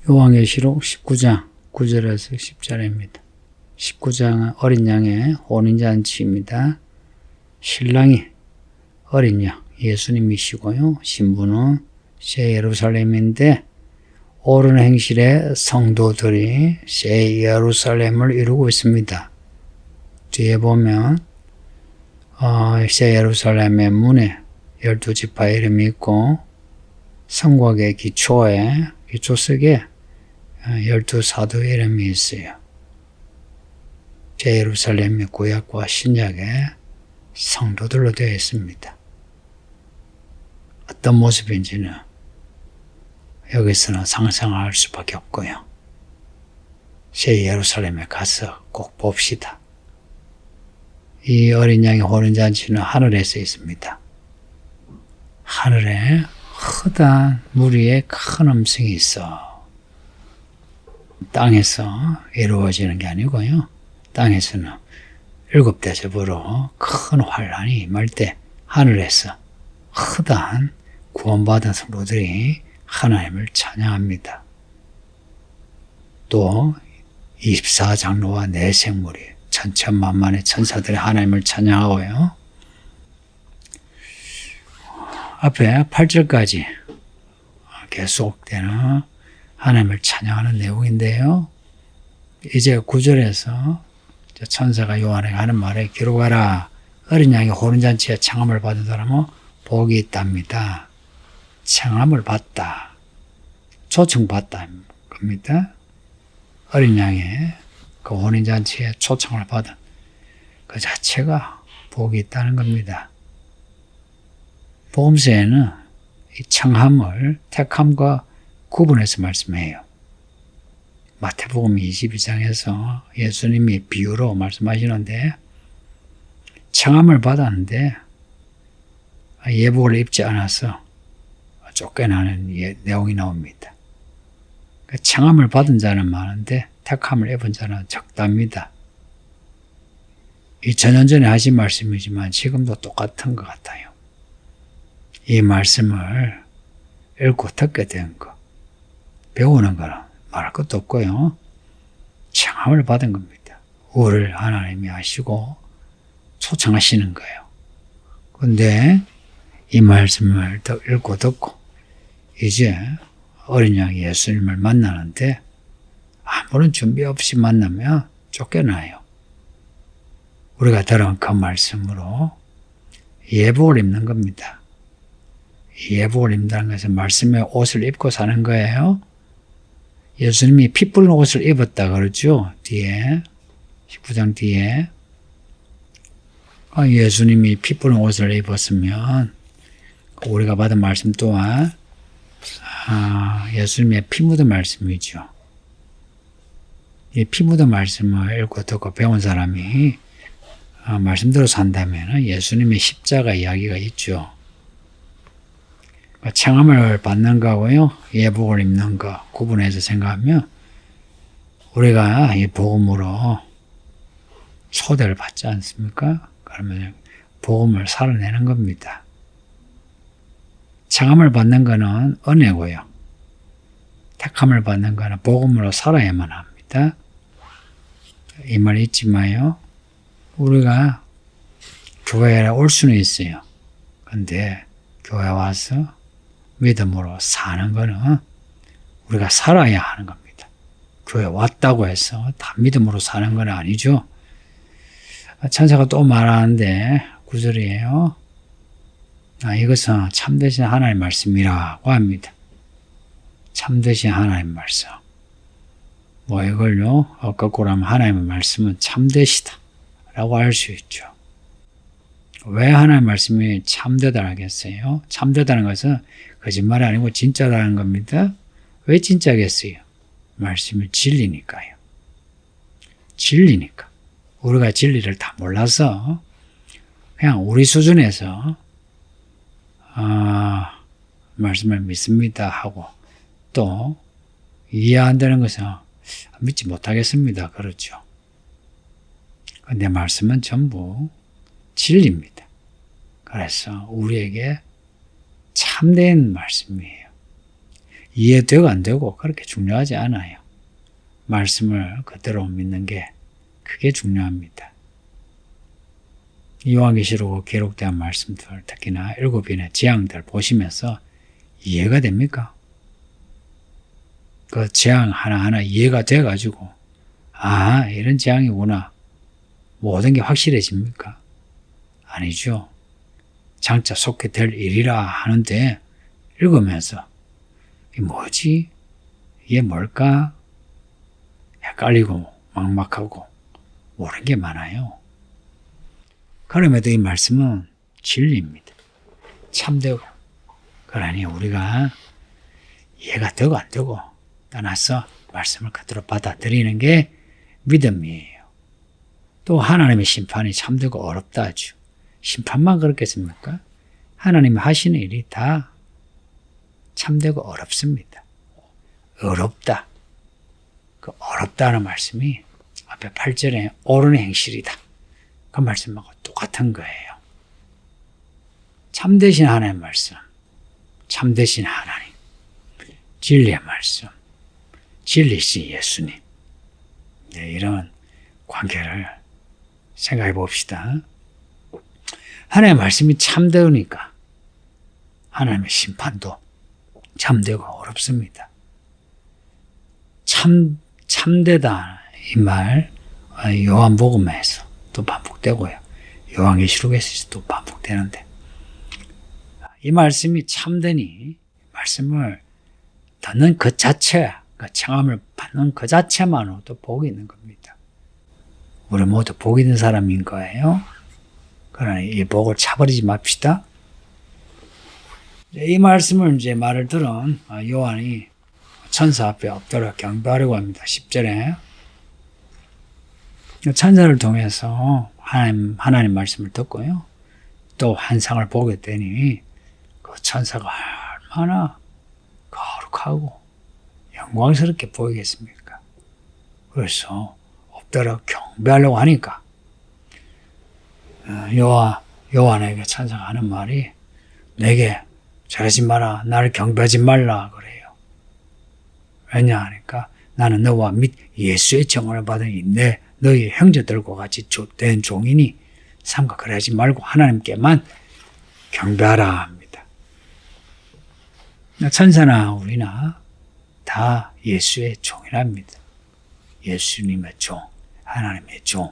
요한계시록 19장 9절에서 10절입니다. 19장은 어린 양의 혼인잔치입니다. 신랑이 어린 양 예수님이시고요. 신부는 새 예루살렘인데 오른 행실의 성도들이 새 예루살렘을 이루고 있습니다. 뒤에 보면 새 예루살렘의 문에 12지파 이름이 있고 성곽의 기초석에 12사도 이름이 있어요. 새 예루살렘의 구약과 신약의 성도들로 되어 있습니다. 어떤 모습인지는 여기서는 상상할 수밖에 없고요. 새 예루살렘에 가서 꼭 봅시다. 이 어린 양의 혼인잔치는 하늘에서 있습니다. 하늘에 크단 무리의 큰 음성이 있어. 땅에서 이루어지는 게 아니고요. 땅에서는 7대접으로 큰 환란이 임할 때 하늘에서 크단 구원받은 성도들이 하나님을 찬양합니다. 또 24장로와 내생물이 천천만만의 천사들이 하나님을 찬양하고요. 앞에 8절까지 계속되는 하나님을 찬양하는 내용인데요. 이제 9절에서 천사가 요한에게 하는 말에 기록하라. 어린 양의 혼인잔치에 청함을 받은 사람은 복이 있답니다. 청함을 받다. 초청받다 겁니다. 어린 양의 그 혼인잔치에 초청을 받은 그 자체가 복이 있다는 겁니다. 복음서에는 이 청함을 택함과 구분해서 말씀해요. 마태복음 22장에서 예수님이 비유로 말씀하시는데 청함을 받았는데 예복을 입지 않아서 쫓겨나는 내용이 나옵니다. 청함을 받은 자는 많은데 택함을 입은 자는 적답니다. 이 전년전에 하신 말씀이지만 지금도 똑같은 것 같아요. 이 말씀을 읽고 듣게 된 거, 배우는 거는 말할 것도 없고요. 청함을 받은 겁니다. 우리를 하나님이 아시고 초청하시는 거예요. 근데 이 말씀을 읽고 듣고 이제 어린 양 예수님을 만나는데 아무런 준비 없이 만나면 쫓겨나요. 우리가 들은 그 말씀으로 예복을 입는 겁니다. 예복을 입는다는 것은 말씀의 옷을 입고 사는 거예요. 예수님이 피 뿔린 옷을 입었다 그러죠. 뒤에 19장 뒤에 예수님이 피 뿔린 옷을 입었으면 우리가 받은 말씀 또한 예수님의 피 묻은 말씀이죠. 이 피 묻은 말씀을 읽고 듣고 배운 사람이 말씀대로 산다면 예수님의 십자가 이야기가 있죠. 청함을 받는 거하고요, 예복을 입는 거 구분해서 생각하면 우리가 이 복음으로 초대를 받지 않습니까? 그러면 복음을 살아내는 겁니다. 청함을 받는 거는 은혜고요. 택함을 받는 거는 복음으로 살아야만 합니다. 이 말 잊지 마요. 우리가 교회에 올 수는 있어요. 근데 교회 와서 믿음으로 사는 거는 우리가 살아야 하는 겁니다. 교회 왔다고 해서 다 믿음으로 사는 건 아니죠. 천사가 또 말하는데 9절이에요. 이것은 참되신 하나님의 말씀이라고 합니다. 참되신 하나님의 말씀. 이걸요, 거꾸로 하면 하나님의 말씀은 참되시다 라고 할 수 있죠. 왜 하나님의 말씀이 참되다 하겠어요? 참되다는 것은 거짓말이 아니고 진짜라는 겁니다. 왜 진짜겠어요? 말씀이 진리니까요. 진리니까. 우리가 진리를 다 몰라서 그냥 우리 수준에서 말씀을 믿습니다 하고 또 이해 안 되는 것은 믿지 못하겠습니다. 그렇죠. 근데 말씀은 전부 진리입니다. 그래서 우리에게 참된 말씀이에요. 이해되고 안 되고 그렇게 중요하지 않아요. 말씀을 그대로 믿는 게 그게 중요합니다. 요한계시록 기록된 말씀들, 특히나 7인의 재앙들 보시면서 이해가 됩니까? 그 재앙 하나하나 이해가 돼가지고 아, 이런 재앙이구나. 모든 게 확실해집니까? 아니죠. 장차 속게 될 일이라 하는데 읽으면서 이게 뭐지? 이게 뭘까? 헷갈리고 막막하고 모르는 게 많아요. 그럼에도 이 말씀은 진리입니다. 참되고 그러니 우리가 이해가 되고 안 되고 떠나서 말씀을 그대로 받아들이는 게 믿음이에요. 또 하나님의 심판이 참되고 어렵다 하죠. 심판만 그렇겠습니까? 하나님이 하시는 일이 다 참되고 어렵습니다. 어렵다. 그 어렵다는 말씀이 앞에 8절에 옳은 행실이다. 그 말씀하고 똑같은 거예요. 참되신 하나님의 말씀, 참되신 하나님, 진리의 말씀, 진리신 예수님. 네, 이런 관계를 생각해 봅시다. 하나님의 말씀이 참되니까 하나님의 심판도 참되고 어렵습니다. 참되다 이 말 요한복음에서 또 반복되고요. 요한계시록에서 또 반복되는데 이 말씀이 참되니 말씀을 듣는 그 자체, 그 청함을 받는 그 자체만으로도 복이 있는 겁니다. 우리 모두 복 있는 사람인 거예요. 그러니 이 복을 차버리지 맙시다. 이 말씀을 이제 말을 들은 요한이 천사 앞에 엎드려 경배하려고 합니다. 10절에 천사를 통해서 하나님 말씀을 듣고요. 또 환상을 보게 되니 그 천사가 얼마나 거룩하고 영광스럽게 보이겠습니까? 그래서 엎드려 경배하려고 하니까 요한에게 천사가 하는 말이 내게 저러지 마라, 나를 경배하지 말라 그래요. 왜냐 하니까 나는 너와 및 예수의 정언을 받으니 너희 형제들과 같이 된 종이니 삼가 그러지 말고 하나님께만 경배하라 합니다. 천사나 우리나 다 예수의 종이랍니다. 예수님의 종, 하나님의 종.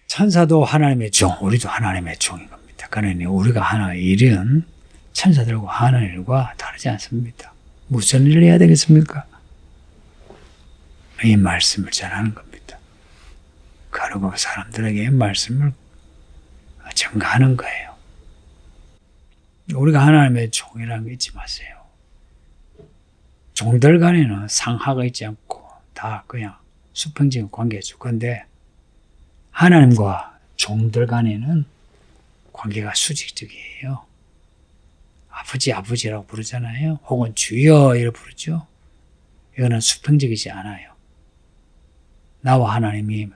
천사도 하나님의 종, 우리도 하나님의 종인 겁니다. 그러니 우리가 하는 일은 천사들과 하는 일과 다르지 않습니다. 무슨 일을 해야 되겠습니까? 이 말씀을 전하는 겁니다. 그리고 사람들에게 이 말씀을 전가하는 거예요. 우리가 하나님의 종이라는 거 잊지 마세요. 종들 간에는 상하가 있지 않고 다 그냥 수평적인 관계죠. 그런데 하나님과 종들 간에는 관계가 수직적이에요. 아버지라고 부르잖아요. 혹은 주여 이렇게 부르죠. 이거는 수평적이지 않아요. 나와 하나님이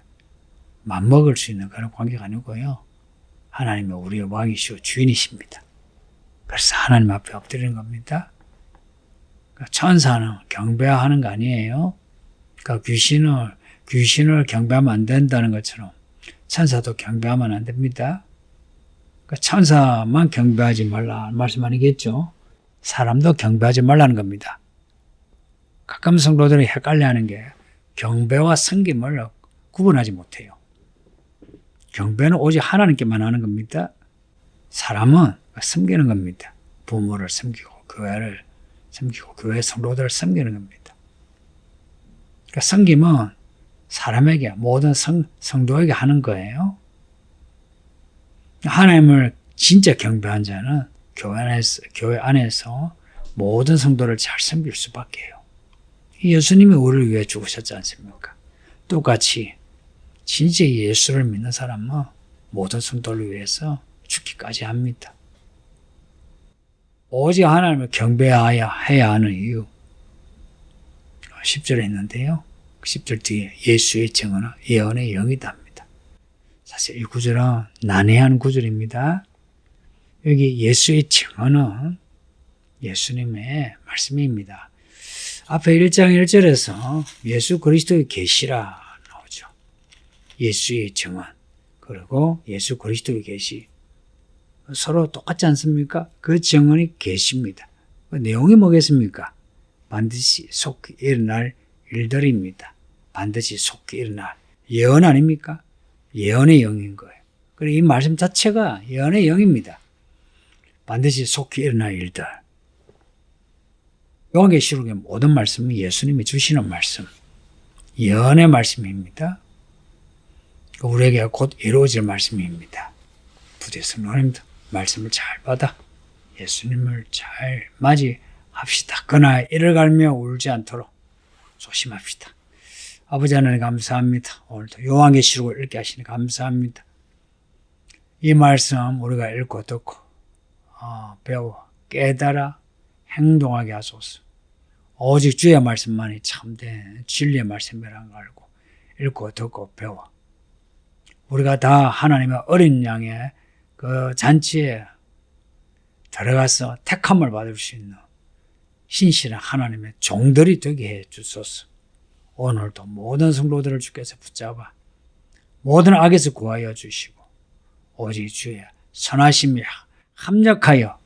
맞먹을 수 있는 그런 관계가 아니고요. 하나님은 우리의 왕이시오 주인이십니다. 그래서 하나님 앞에 엎드리는 겁니다. 천사는 경배하는 거 아니에요. 그러니까 귀신을 경배하면 안 된다는 것처럼 천사도 경배하면 안 됩니다. 그러니까 천사만 경배하지 말라 말씀 아니겠죠. 사람도 경배하지 말라는 겁니다. 가끔 성도들이 헷갈려하는 게 경배와 섬김을 구분하지 못해요. 경배는 오직 하나님께만 하는 겁니다. 사람은 섬기는 겁니다. 부모를 섬기고 교회를 섬기고 교회 성도들을 섬기는 겁니다. 그러니까 섬김은 사람에게 모든 성도에게 하는 거예요. 하나님을 진짜 경배한 자는 교회 안에서 모든 성도를 잘 섬길 수밖에 해요. 예수님이 우리를 위해 죽으셨지 않습니까? 똑같이 진짜 예수를 믿는 사람은 모든 성도를 위해서 죽기까지 합니다. 오직 하나님을 경배해야 하는 이유 10절에 있는데요. 10절 뒤에 예수의 증언은 예언의 영이다 합니다. 사실 이 구절은 난해한 구절입니다. 여기 예수의 증언은 예수님의 말씀입니다. 앞에 1장 1절에서 예수 그리스도의 계시라 나오죠. 예수의 증언, 그리고 예수 그리스도의 계시. 서로 똑같지 않습니까? 그 증언이 계시입니다. 그 내용이 뭐겠습니까? 반드시 속히 일어날 일들입니다. 반드시 속히 일어날 예언 아닙니까? 예언의 영인 거예요. 그리고 이 말씀 자체가 예언의 영입니다. 반드시 속히 일어날 일들. 요한계시록의 모든 말씀은 예수님이 주시는 말씀, 예언의 말씀입니다. 우리에게 곧 이루어질 말씀입니다. 부디 성도님도 말씀을 잘 받아 예수님을 잘 맞이합시다. 그날 이를 갈며 울지 않도록 조심합시다. 아버지 하나님 감사합니다. 오늘도 요한계시록을 읽게 하시니 감사합니다. 이 말씀 우리가 읽고 듣고 배워 깨달아 행동하게 하소서. 오직 주의 말씀만이 참된 진리의 말씀이라는 걸 알고 읽고 듣고 배워 우리가 다 하나님의 어린 양의 그 잔치에 들어가서 택함을 받을 수 있는 신실한 하나님의 종들이 되게 해 주소서. 오늘도 모든 성도들을 주께서 붙잡아 모든 악에서 구하여 주시고 오직 주의 선하심이 합력하여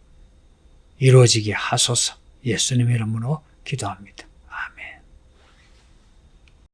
이루어지게 하소서. 예수님 이름으로 기도합니다.